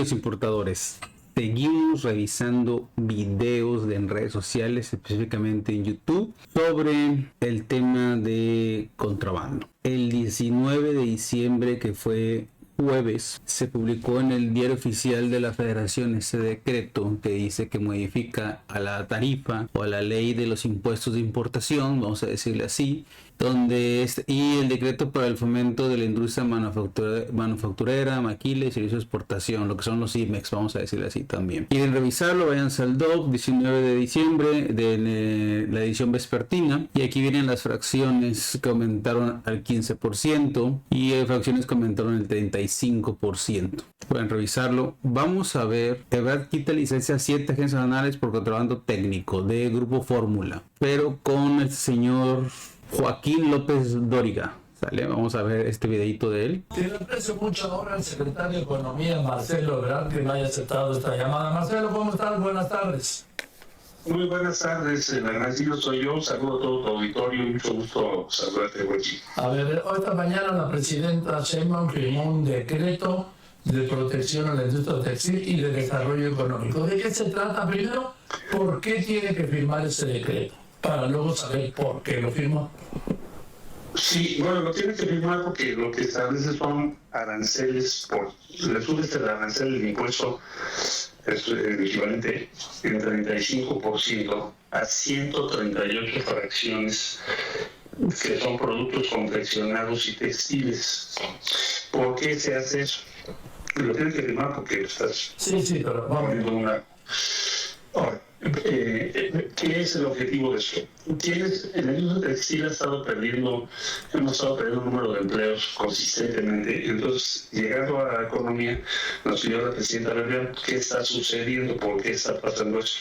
Queridos importadores, seguimos revisando videos en redes sociales, específicamente en YouTube, sobre el tema de contrabando. El 19 de diciembre, que fue jueves, se publicó en el Diario Oficial de la Federación ese decreto que dice que modifica a la tarifa o a la ley de los impuestos de importación, vamos a decirle así, y el decreto para el fomento de la industria manufacturera, maquila y servicio de exportación, lo que son los IMEX, vamos a decirle así también. Quieren revisarlo, váyanse al DOC, 19 de diciembre, de la edición vespertina, y aquí vienen las fracciones que aumentaron al 15% y fracciones que aumentaron el 35%. Pueden revisarlo. Vamos a ver, Ebrard quita licencia a 7 agencias nacionales por contrabando técnico de Grupo Fórmula, pero con el señor Joaquín López Dóriga. ¿Sale? Vamos a ver este videito de él. Te le aprecio mucho ahora al secretario de Economía, Marcelo Ebrard, que me haya aceptado esta llamada. Marcelo, ¿cómo estás? Buenas tardes. Muy buenas tardes, el agradecido soy yo, saludo a todo tu auditorio y mucho gusto saludarte, Joaquín. A ver, esta mañana la presidenta Sheinbaum firmó un decreto de protección a la industria textil y de desarrollo económico. ¿De qué se trata? Primero, ¿por qué tiene que firmar ese decreto? Para luego saber por qué lo firmó. Sí, bueno, lo tiene que firmar porque lo que establece son aranceles, le subes el arancel del impuesto, es el equivalente en 35% a 138 fracciones que son productos confeccionados y textiles. ¿Por qué se hace eso? Lo tienes que firmar porque estás pero vamos. poniendo una... Ahora, ¿qué es el objetivo de esto? En la industria textil hemos estado perdiendo un número de empleos consistentemente. Entonces, llegando a la economía, nos pidió la presidenta Reunión qué está sucediendo, por qué está pasando esto.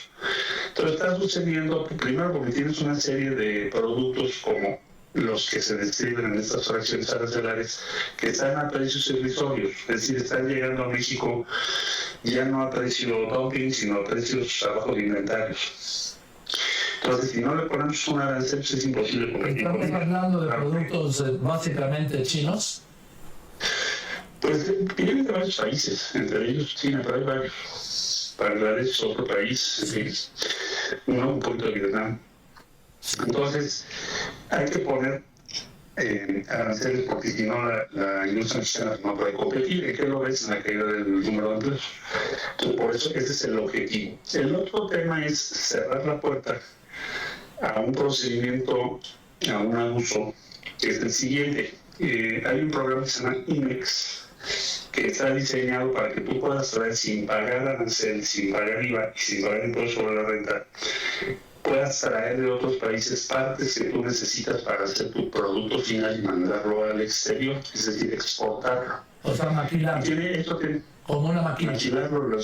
Entonces, está sucediendo primero porque tienes una serie de productos como los que se describen en estas fracciones arancelares que están a precios irrisorios, es decir, están llegando a México ya no a precio dumping, sino a precios abajo de inventarios. Entonces, si no le ponemos un arancel, pues es imposible competir. ¿Estamos hablando de productos básicamente chinos? Pues vienen de varios países, entre ellos China, pero hay varios. Bangladesh es otro país, en fin, un poquito de Vietnam. Entonces, hay que poner aranceles porque si no la industria mexicana no puede competir. ¿En qué lo ves? En la caída del número de empleos. Entonces, por eso ese es el objetivo. El otro tema es cerrar la puerta a un procedimiento, a un abuso, que es el siguiente. Hay un programa que se llama IMEX, que está diseñado para que tú puedas traer sin pagar arancel, sin pagar IVA y sin pagar impuesto sobre la renta, puedas traer de otros países partes que tú necesitas para hacer tu producto final y mandarlo al exterior, es decir, exportarlo. O sea, maquilar. Como una máquina. Maquilarlo,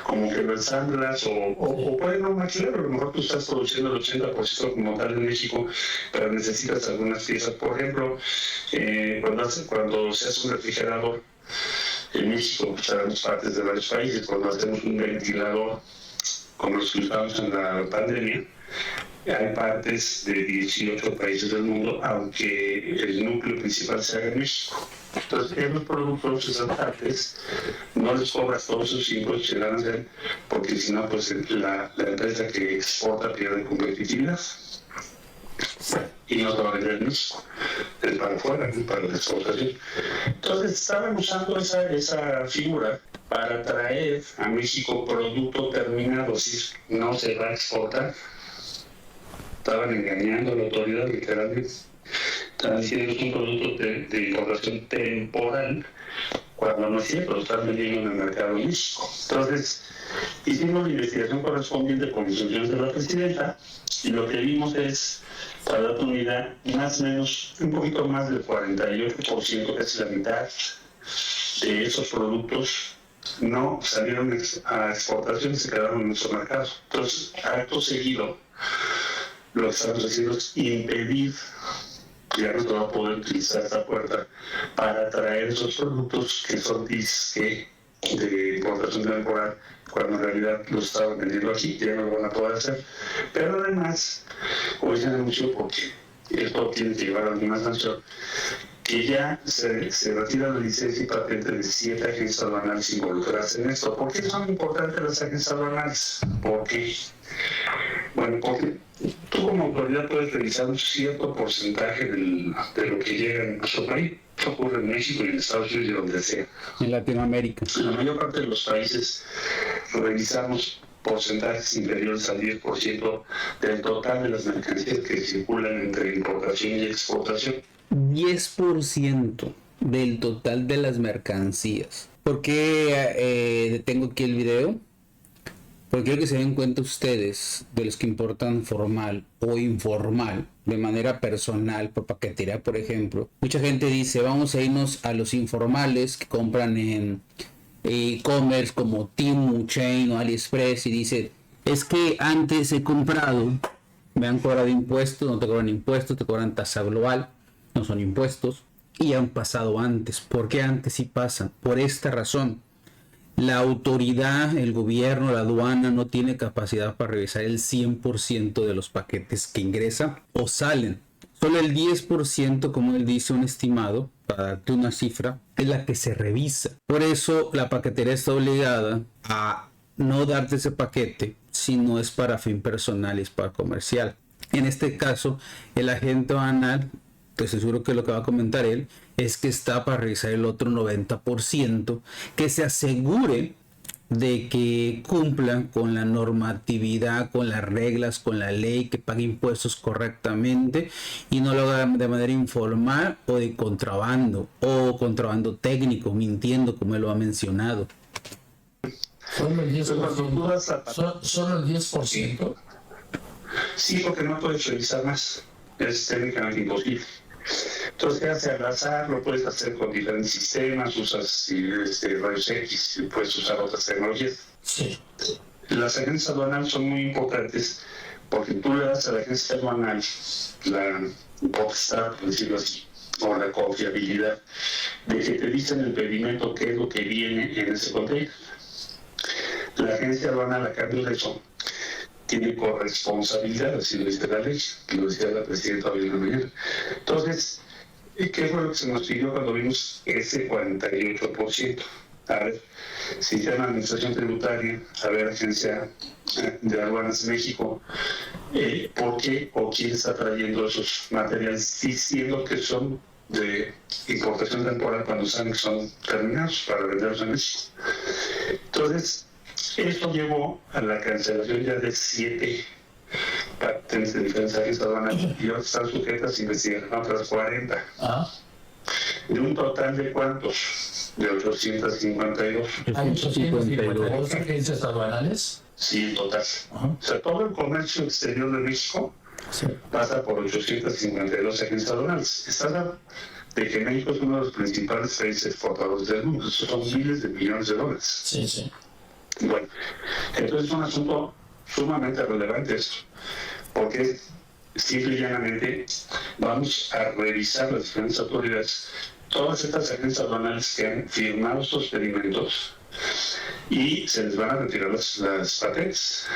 como que lo ensamblas, o pueden no maquilarlo, a lo mejor tú estás produciendo el 80% como tal en México, pero necesitas algunas piezas. Por ejemplo, cuando se hace un refrigerador en México, sabemos partes de varios países, cuando hacemos un ventilador, como los que usamos en la pandemia, hay partes de 18 países del mundo, aunque el núcleo principal se haga en México. Entonces, en los productos, esas partes, no les cobras todos sus impuestos que van a hacer, porque si no, pues la empresa que exporta pierde competitividad. Y no te va a vender en México, es para afuera, no para la exportación. Entonces, estaban usando esa figura para traer a México producto terminado, si no se va a exportar. Estaban engañando a la autoridad, literalmente. Estaban diciendo que es un producto de importación temporal, cuando no es cierto, lo están vendiendo en el mercado de México. Entonces, hicimos la investigación correspondiente con instrucciones de la presidenta, y lo que vimos es, para dar una idea, más o menos, un poquito más del 48%, que es la mitad de esos productos, no salieron a exportación y se quedaron en nuestro mercado. Entonces, acto seguido, lo que estamos haciendo es impedir, ya no se va a poder utilizar esta puerta para traer esos productos que son disque de importación temporal, cuando en realidad lo estaban vendiendo aquí, ya no lo van a poder hacer. Pero además, hoy se anunció, porque esto tiene que llevar a alguna sanción, que ya se retira la licencia y patente de 7 agencias aduanales involucradas en esto. ¿Por qué son importantes las agencias aduanales? ¿Por qué? Bueno, porque tú como autoridad puedes revisar un cierto porcentaje de lo que llega en nuestro país. Esto ocurre en México y en Estados Unidos y donde sea. En Latinoamérica. En la mayor parte de los países revisamos porcentajes inferiores al 10% del total de las mercancías que circulan entre importación y exportación. 10% del total de las mercancías. ¿Por qué detengo aquí el video? Porque quiero que se den cuenta ustedes de los que importan formal o informal, de manera personal, por paquetería, por ejemplo. Mucha gente dice, vamos a irnos a los informales que compran en e-commerce como Temu, Chain o AliExpress, y dice, es que antes he comprado, me han cobrado impuestos, no te cobran impuestos, te cobran tasa global, no son impuestos, y han pasado antes. ¿Por qué antes sí pasan? Por esta razón. La autoridad, el gobierno, la aduana no tiene capacidad para revisar el 100% de los paquetes que ingresan o salen. Solo el 10%, como él dice, un estimado, para darte una cifra, es la que se revisa. Por eso la paquetería está obligada a no darte ese paquete si no es para fin personal y es para comercial. En este caso, el agente aduanal, estoy seguro que lo que va a comentar él, es que está para revisar el otro 90%, que se asegure de que cumplan con la normatividad, con las reglas, con la ley, que pague impuestos correctamente y no lo haga de manera informal o de contrabando o contrabando técnico, mintiendo como él lo ha mencionado. Solo el 10%. Solo el 10%. Sí, porque no puedes revisar más. Es técnicamente imposible. Entonces, ¿qué hace al azar? Lo puedes hacer con diferentes sistemas, usas rayos X, puedes usar otras tecnologías. Sí. Las agencias aduanales son muy importantes porque tú le das a la agencia aduanal la potestad, por decirlo así, o la confiabilidad de que te dicen el pedimento qué es lo que viene en ese contenedor. La agencia aduanal, a cambio de eso, tiene corresponsabilidad, así lo dice la ley, que lo decía la presidenta hoy en la mañana. Entonces, ¿qué fue lo que se nos pidió cuando vimos ese 48%? A ver, Sistema de Administración Tributaria, a ver, Agencia de Aduanas de México, ¿por qué o quién está trayendo esos materiales diciendo que son de importación temporal cuando saben que son terminados para venderlos en México? Entonces, esto llevó a la cancelación ya de 7 patentes de diferentes agencias aduanales y ahora están sujetas a investigación otras 40. De un total de ¿cuántos? De 852. ¿Hay 852 agencias aduanales? Sí, en total. O sea, todo el comercio exterior de México pasa por 852 agencias aduanales. Está hablando de que México es uno de los principales países exportadores del mundo. Esos son miles de millones de dólares. Sí, sí. Bueno, entonces es un asunto sumamente relevante esto, porque simple y llanamente vamos a revisar las diferentes autoridades, todas estas agencias aduanales que han firmado estos pedimentos y se les van a retirar las patentes.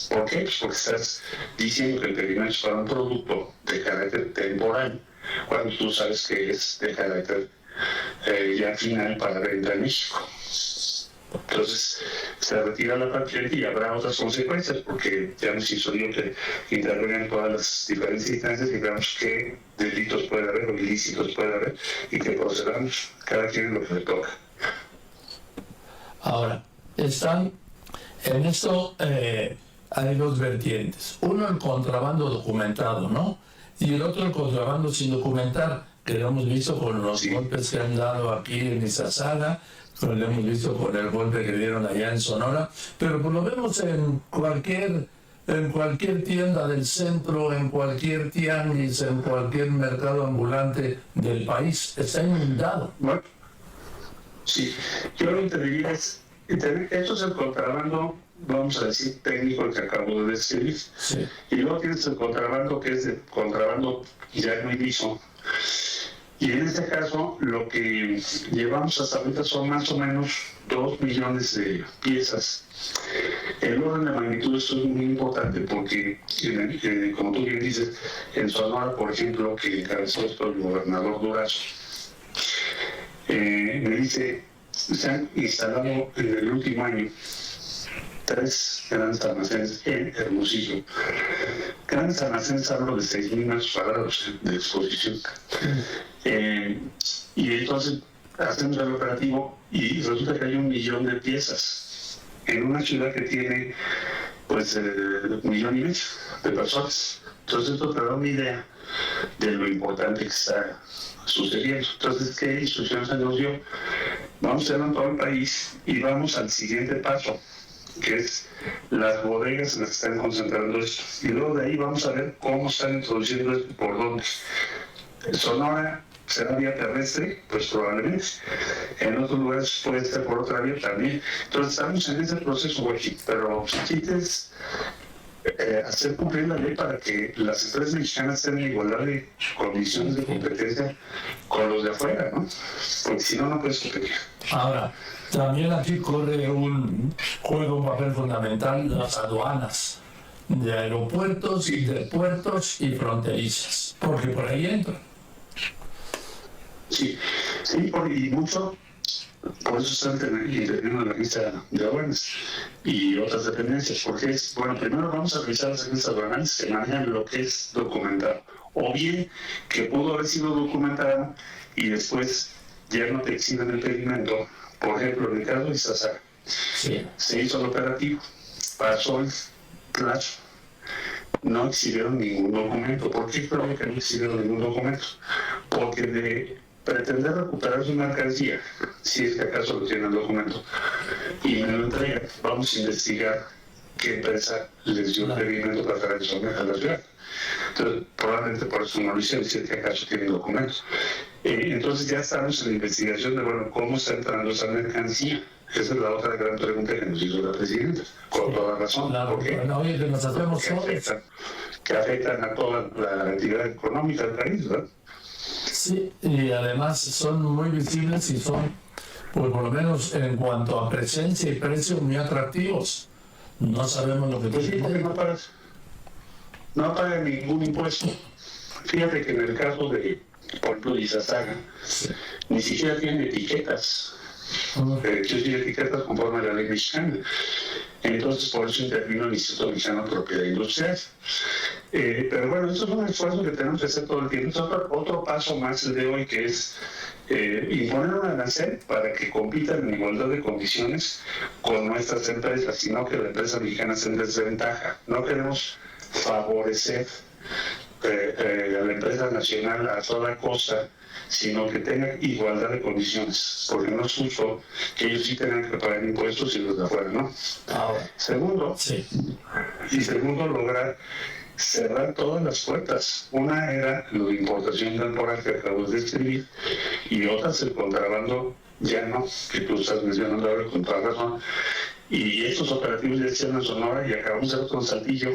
¿Por qué? Pues porque estás diciendo que el pedimento es para un producto de carácter temporal, cuando tú sabes que es de carácter ya final para venta en México. Entonces se retira la patente y habrá otras consecuencias, porque ya nos hizo yo que intervengan todas las diferentes instancias y veamos qué delitos puede haber o ilícitos puede haber y que procedamos cada quien en lo que le toca. Ahora, están en esto, hay dos vertientes. Uno, el contrabando documentado, ¿no? Y el otro, el contrabando sin documentar, que lo hemos visto con los golpes que han dado aquí en Izazala, lo hemos visto con el golpe que dieron allá en Sonora, pero pues lo vemos en cualquier tienda del centro, en cualquier tianguis, en cualquier mercado ambulante del país. Está inundado. Bueno, sí, yo lo que te diría es, esto es el contrabando, vamos a decir, técnico que acabo de describir. Sí. Y luego tienes el contrabando que es de contrabando ya no ilícito. Y en este caso, lo que llevamos hasta ahorita son más o menos 2 millones de piezas. El orden de magnitud esto es muy importante porque, como tú bien dices, en Sonora, por ejemplo, que encabezó esto el gobernador Durazo, me dice, se han instalado en el último año 3 grandes almacenes en Hermosillo. Grandes almacenes, hablo de 6,000 metros cuadrados de exposición. Y entonces hacemos el operativo y resulta que hay 1 millón de piezas en una ciudad que tiene pues 1,5 millones de personas. Entonces esto te da una idea de lo importante que está sucediendo. Entonces, ¿qué instrucciones se nos dio? Vamos a hacerlo en todo el país y vamos al siguiente paso, que es las bodegas en las que están concentrando esto. Y luego de ahí vamos a ver cómo están introduciendo esto y por dónde. Sonora será vía terrestre, pues probablemente. En otros lugares puede ser por otra vía también. Entonces estamos en ese proceso, güey, pero sí es hacer cumplir la ley para que las empresas mexicanas tengan igualdad de condiciones de competencia con los de afuera, ¿no? Porque si no, no puedes competir. Ahora, también aquí juega un papel fundamental las aduanas de aeropuertos y de puertos y fronterizas, porque por ahí entran. Sí, y mucho, por eso están interviniendo en la lista de aduanas y otras dependencias, porque es, bueno, primero vamos a revisar las agencias aduanales que manejan lo que es documentado, o bien que pudo haber sido documentado y después ya no te exigen el pedimento. Por ejemplo, en el caso de Izazar, se hizo el operativo, pasó el plazo, no exhibieron ningún documento. ¿Por qué creo que no exhibieron ningún documento? Porque de pretender recuperar su mercancía, si es que acaso lo tiene el documento, y me lo entregan, vamos a investigar qué empresa les dio el pedimento para traer eso a la ciudad. Entonces, probablemente por eso no lo hicieron, si es que acaso tienen documentos. Entonces ya estamos en la investigación de, bueno, cómo está entrando esa mercancía. Esa es la otra gran pregunta que nos hizo la presidenta, con toda razón. Claro, ¿Por qué? bueno, oye, que nos hacemos que afectan a toda la actividad económica del país, ¿verdad? Sí, y además son muy visibles y son, pues por lo menos en cuanto a presencia y precio, muy atractivos. No sabemos lo que pues sí, porque no pagan ningún impuesto. Fíjate que en el caso de, por ejemplo, Izazaga, ni siquiera tiene etiquetas. Etiquetas conforme a la ley mexicana. Entonces, por eso intervino el Instituto Mexicano de Propiedad Industrial. Pero bueno, eso es un esfuerzo que tenemos que hacer todo el tiempo. Es otro paso más el de hoy, que es imponer un arancel para que compitan en igualdad de condiciones con nuestras empresas, sino que la empresa mexicana esté en desventaja. No queremos favorecer a la empresa nacional a toda costa, sino que tengan igualdad de condiciones, porque no es justo que ellos sí tengan que pagar impuestos y los de afuera, ¿no? Segundo, lograr cerrar todas las puertas. Una era la importación temporal que acabo de describir, y otra es el contrabando llano, que tú estás mencionando ahora con toda razón. Y estos operativos ya hicieron en Sonora y acabamos de hacer otro en Saltillo.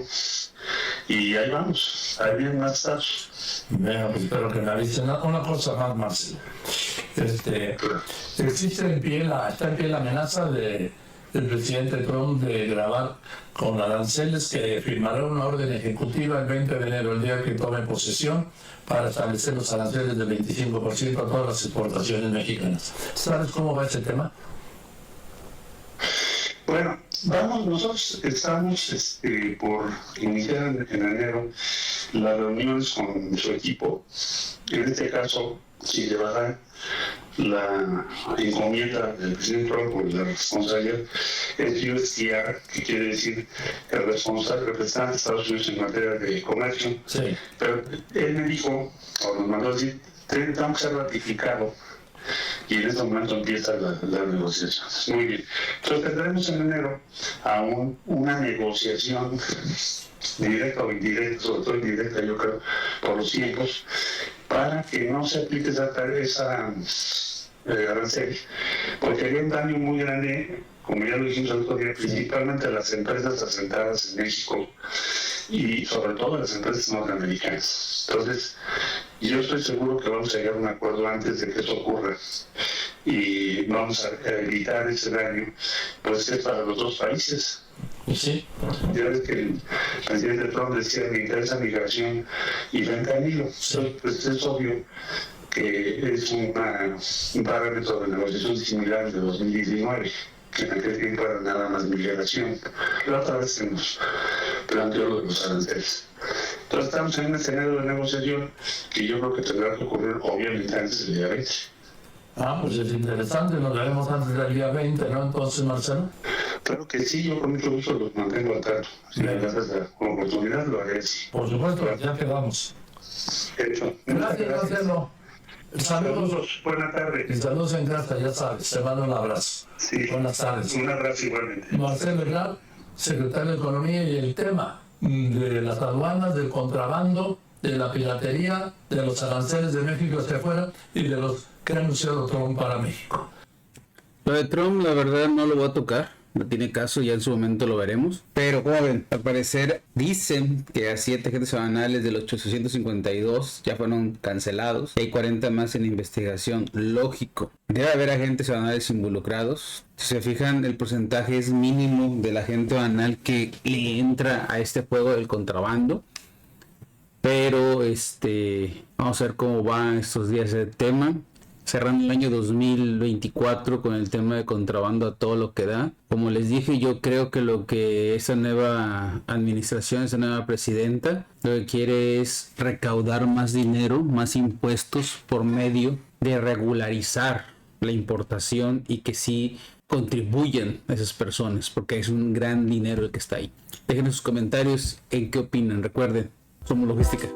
Y ahí vamos, ahí vienen más datos. Bueno, pues espero que me avisen. Una cosa más, Marcelo. Está en pie la amenaza del presidente Trump de grabar con aranceles, que firmará una orden ejecutiva el 20 de enero, el día que tome posesión, para establecer los aranceles del 25% a todas las exportaciones mexicanas. ¿Sabes cómo va ese tema? Bueno, nosotros estamos por iniciar en enero las reuniones con su equipo. En este caso, si le va a dar la encomienda del presidente Trump por la responsabilidad, es USTR, que quiere decir el responsable representante de Estados Unidos en materia de comercio. Sí. Pero él me dijo, o nos mandó a decir, tenemos que ser ratificado. Y en este momento empieza la negociación. Muy bien. Entonces tendremos en enero una negociación directa o indirecta, sobre todo indirecta, yo creo, por los tiempos, para que no se aplique esa arancel, porque hay un daño muy grande, como ya lo dijimos el otro día, principalmente a las empresas asentadas en México y sobre todo a las empresas norteamericanas. Entonces, yo estoy seguro que vamos a llegar a un acuerdo antes de que eso ocurra y vamos a evitar ese daño, pues es para los dos países. Sí. Ya ves que el presidente Trump decía que interesa migración y fentanilo. Pues es obvio que es un parámetro de negociación similar de 2019, que en aquel tiempo era nada más migración. La otra vez se nos planteó lo de los aranceles. Entonces estamos en un escenario de negociación que yo creo que tendrá que ocurrir obviamente antes del día 20. Pues es interesante, nos veremos antes del día 20, ¿no? Entonces, Marcelo. Claro que sí, yo con mucho gusto los mantengo al tanto. Si me das la oportunidad, lo haré así. Por supuesto, ya quedamos. Hecho. Gracias, Marcelo. Saludos, buenas tardes. Y saludos en casa, ya sabes, te mando un abrazo. Sí. Buenas tardes. Un abrazo igualmente. Marcelo Ebrard, secretario de Economía, y el tema de las aduanas, del contrabando, de la piratería, de los aranceles de México hacia afuera y de los que ha anunciado Trump para México. Lo de Trump, la verdad, no lo voy a tocar. No tiene caso, ya en su momento lo veremos. Pero, como ven, al parecer dicen que a 7 agentes aduanales de los 852 ya fueron cancelados. Y hay 40 más en investigación. Lógico. Debe haber agentes aduanales involucrados. Si se fijan, el porcentaje es mínimo del agente aduanal que le entra a este juego del contrabando. Pero, vamos a ver cómo va estos días el tema. Cerrando el año 2024 con el tema de contrabando a todo lo que da. Como les dije, yo creo que lo que esa nueva administración, esa nueva presidenta, lo que quiere es recaudar más dinero, más impuestos por medio de regularizar la importación y que sí contribuyan a esas personas, porque es un gran dinero el que está ahí. Dejen sus comentarios en qué opinan. Recuerden, somos Logística.